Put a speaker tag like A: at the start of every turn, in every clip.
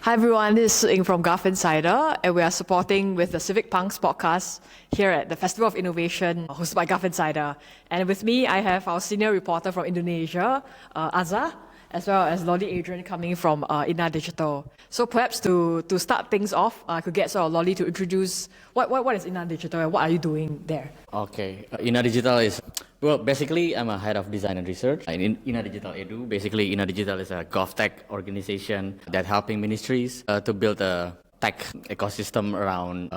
A: Hi everyone, this is Ying from GovInsider, and we are supporting with the Civic Punks podcast here at the Festival of Innovation hosted by GovInsider. And with me, I have our senior reporter from Indonesia, Azhar, as well as Lody Andrian coming from INA Digital. So perhaps to start things off, I could get sort of Lody to introduce what is INA Digital and what are you doing there?
B: Okay, INA Digital is, well, basically I'm a head of design and research in INA Digital Edu. Basically, INA Digital is a GovTech organization that helping ministries to build a tech ecosystem around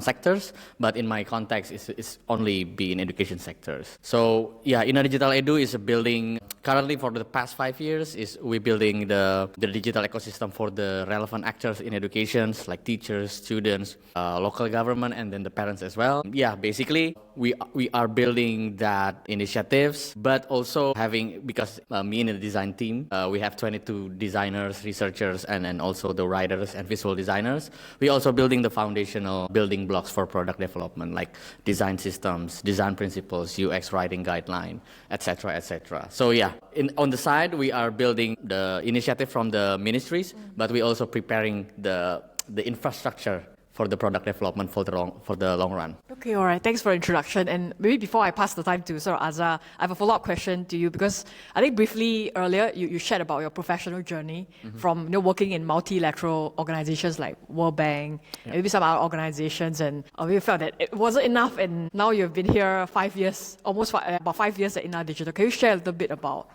B: sectors, but in my context, it's only be in education sectors. So yeah, INA Digital Edu is a building. Currently, for the past 5 years, we're building the digital ecosystem for the relevant actors in education, like teachers, students, local government, and then the parents as well. Yeah, basically, we are building that initiatives, but also having, because me in the design team, we have 22 designers, researchers, and also the writers and visual designers. We also building the foundational building blocks for product development, like design systems, design principles, UX writing guideline, etc., etc. So yeah. On the side, we are building the initiative from the ministries, but we also preparing the infrastructure for the product development for the long run.
A: Okay, all right. Thanks for the introduction. And maybe before I pass the time to Sir Azhar, I have a follow-up question to you because I think briefly earlier you shared about your professional journey from working in multilateral organizations like World Bank, and maybe some other organizations, and you felt that it wasn't enough, and now you've been here 5 years, about 5 years at INA Digital. Can you share a little bit about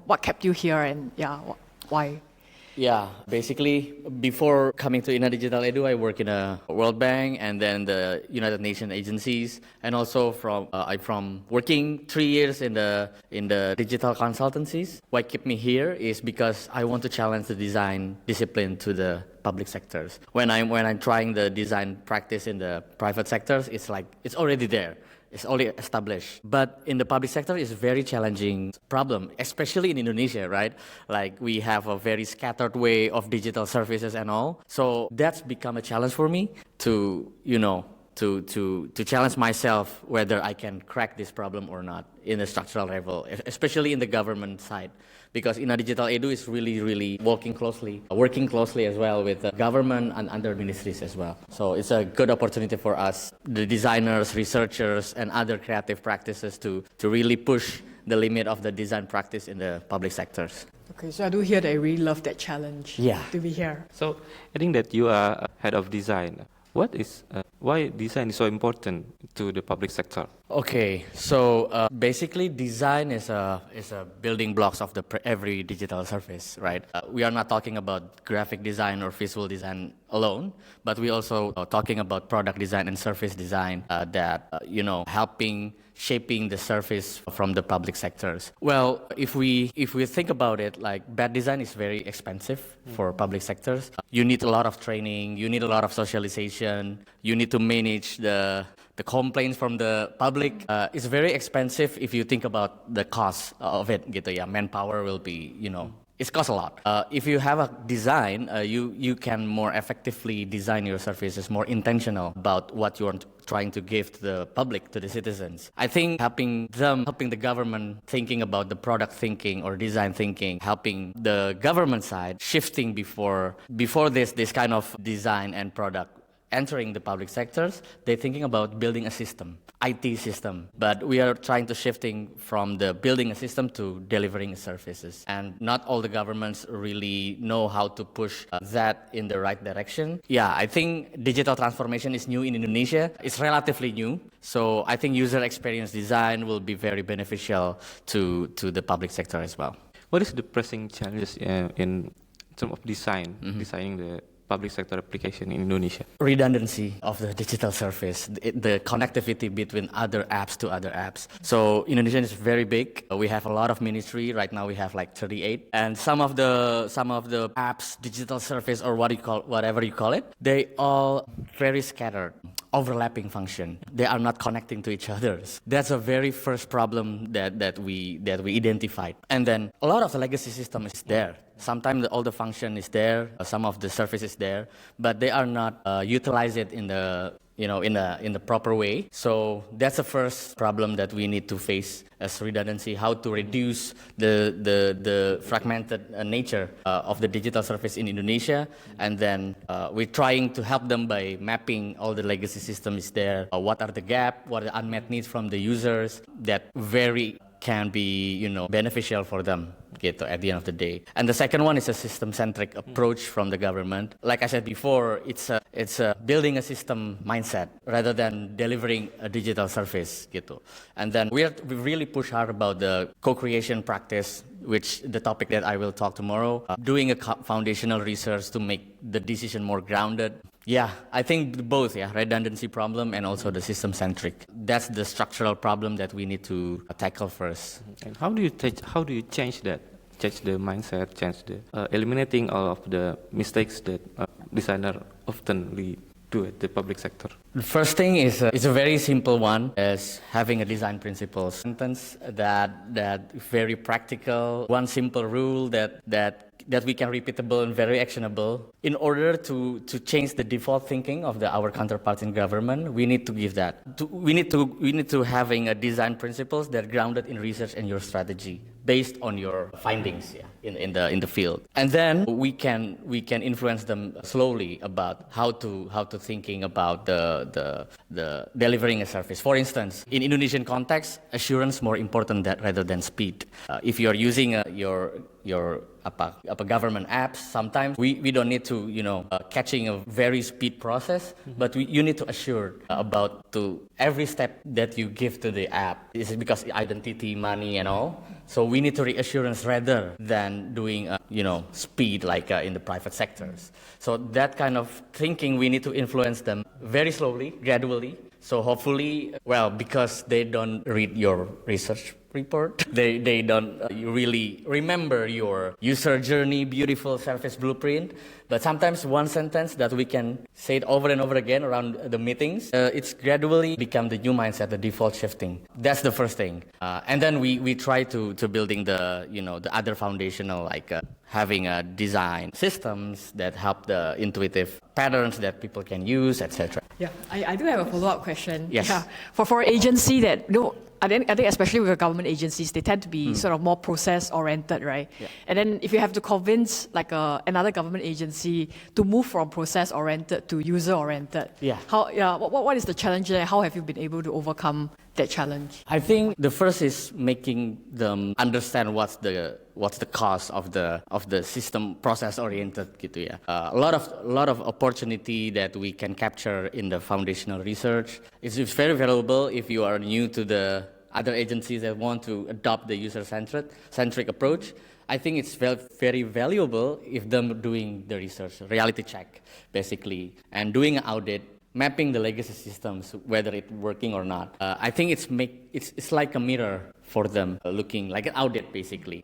A: what kept you here and why?
B: Yeah, basically, before coming to INA Digital Edu, I work in a World Bank and then the United Nations agencies, and also from working 3 years in the digital consultancies. What kept me here is because I want to challenge the design discipline to the public sectors. When I'm trying the design practice in the private sectors, it's like it's already there. It's already established. But in the public sector, it's a very challenging problem, especially in Indonesia, right? Like we have a very scattered way of digital services and all. So that's become a challenge for me to challenge myself whether I can crack this problem or not in a structural level, especially in the government side. Because INA Digital Edu is really working closely as well with the government and other ministries as well. So it's a good opportunity for us, the designers, researchers, and other creative practices to really push the limit of the design practice in the public sectors.
A: Okay, so I do hear that I really love that challenge to be here.
C: So I think that you are head of design. Why design is so important to the public sector?
B: Okay, so basically design is a building blocks of every digital service, right? We are not talking about graphic design or visual design alone, but we also talking about product design and service design that helping shaping the service from the public sectors. Well, if we think about it, like bad design is very expensive for public sectors. You need a lot of training, you need a lot of socialization, you need to manage the complaints from the public. It's very expensive if you think about the cost of it. Manpower will be, it costs a lot. If you have a design, you can more effectively design your services, more intentional about what you are trying to give to the public, to the citizens. I think helping the government thinking about the product thinking or design thinking, helping the government side shifting before this kind of design and product entering the public sectors, they're thinking about building a system, IT system. But we are trying to shifting from the building a system to delivering services. And not all the governments really know how to push that in the right direction. Yeah, I think digital transformation is new in Indonesia. It's relatively new. So I think user experience design will be very beneficial to the public sector as well.
C: What is the pressing challenges in terms of designing the public sector application in Indonesia?
B: Redundancy of the digital service, the connectivity between other apps to other apps. So Indonesia is very big. We have a lot of ministry. Right now we have like 38. And some of the apps, digital service or whatever you call it, they all very scattered, overlapping function. They are not connecting to each other. That's a very first problem that we identified. And then a lot of the legacy system is there. Sometimes all the function is there, some of the service is there, but they are not utilized in the in the proper way. So that's the first problem that we need to face as redundancy: how to reduce the fragmented nature of the digital service in Indonesia, and then we're trying to help them by mapping all the legacy systems there. What are the gaps? What are the unmet needs from the users that can be beneficial for them at the end of the day. And the second one is a system-centric approach from the government. Like I said before, it's a building a system mindset rather than delivering a digital service And then we really push hard about the co-creation practice, which the topic that I will talk tomorrow, doing a foundational research to make the decision more grounded. Yeah, I think both, redundancy problem and also the system-centric. That's the structural problem that we need to tackle first.
C: And how do you change that? Change the mindset, change the eliminating all of the mistakes that designers often do at the public sector.
B: The first thing is it's a very simple one, is having a design principles sentence that very practical, one simple rule that we can repeatable and very actionable. In order to change the default thinking of our counterparts in government, we need to give that. We need to having a design principles that are grounded in research and your strategy based on your findings in the field. And then we can influence them slowly about how to thinking about the delivering a service. For instance, in Indonesian context, assurance more important rather than speed. If you're using your government apps, sometimes we don't need to catching a very speed process, but you need to assure about to every step that you give to the app. This is because identity, money, and all. So we need to reassurance rather than doing speed like in the private sectors. So that kind of thinking, we need to influence them very slowly, gradually. So hopefully, because they don't read your research report, they don't really remember your user journey, beautiful service blueprint. But sometimes one sentence that we can say it over and over again around the meetings, it's gradually become the new mindset, the default shifting. That's the first thing. And then we try to building the other foundational, like having a design systems that help the intuitive patterns that people can use, etc.
A: Yeah, I do have a follow-up question.
B: Yes.
A: Yeah. For agency that I think especially with government agencies, they tend to be sort of more process-oriented, right?
B: Yeah.
A: And then if you have to convince like another government agency to move from process-oriented to user-oriented, what is the challenge there? How have you been able to overcome that challenge?
B: I think the first is making them understand what's the cause of the system process-oriented A lot of opportunity that we can capture in the foundational research. It's very valuable if you are new to the other agencies that want to adopt the user-centric approach. I think it's very valuable if them doing the research, reality check, basically, and doing an audit, mapping the legacy systems, whether it's working or not. I think it's like a mirror for them, looking like an audit, basically.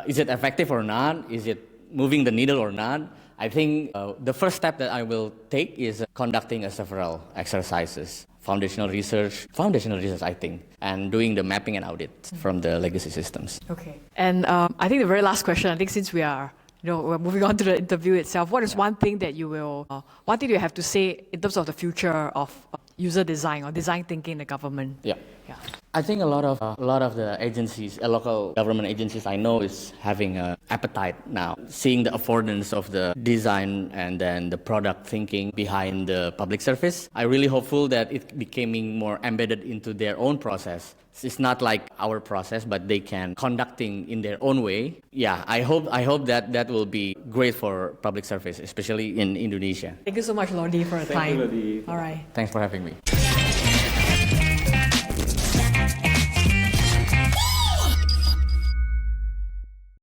B: Is it effective or not? Is it moving the needle or not? I think the first step that I will take is conducting several exercises. Foundational research, I think, and doing the mapping and audit from the legacy systems.
A: Okay. And I think the very last question, I think since we are we're moving on to the interview itself, what is one thing that you have to say in terms of the future of user design or design thinking in the government?
B: Yeah. I think a lot of the agencies, local government agencies I know is having an appetite now, seeing the affordance of the design and then the product thinking behind the public service. I'm really hopeful that it's becoming more embedded into their own process. It's not like our process, but they can conducting in their own way. Yeah, I hope that will be great for public service, especially in Indonesia.
A: Thank you so much, Lody, for your time.
C: Thank you, Lody.
A: All right.
B: Thanks for having me.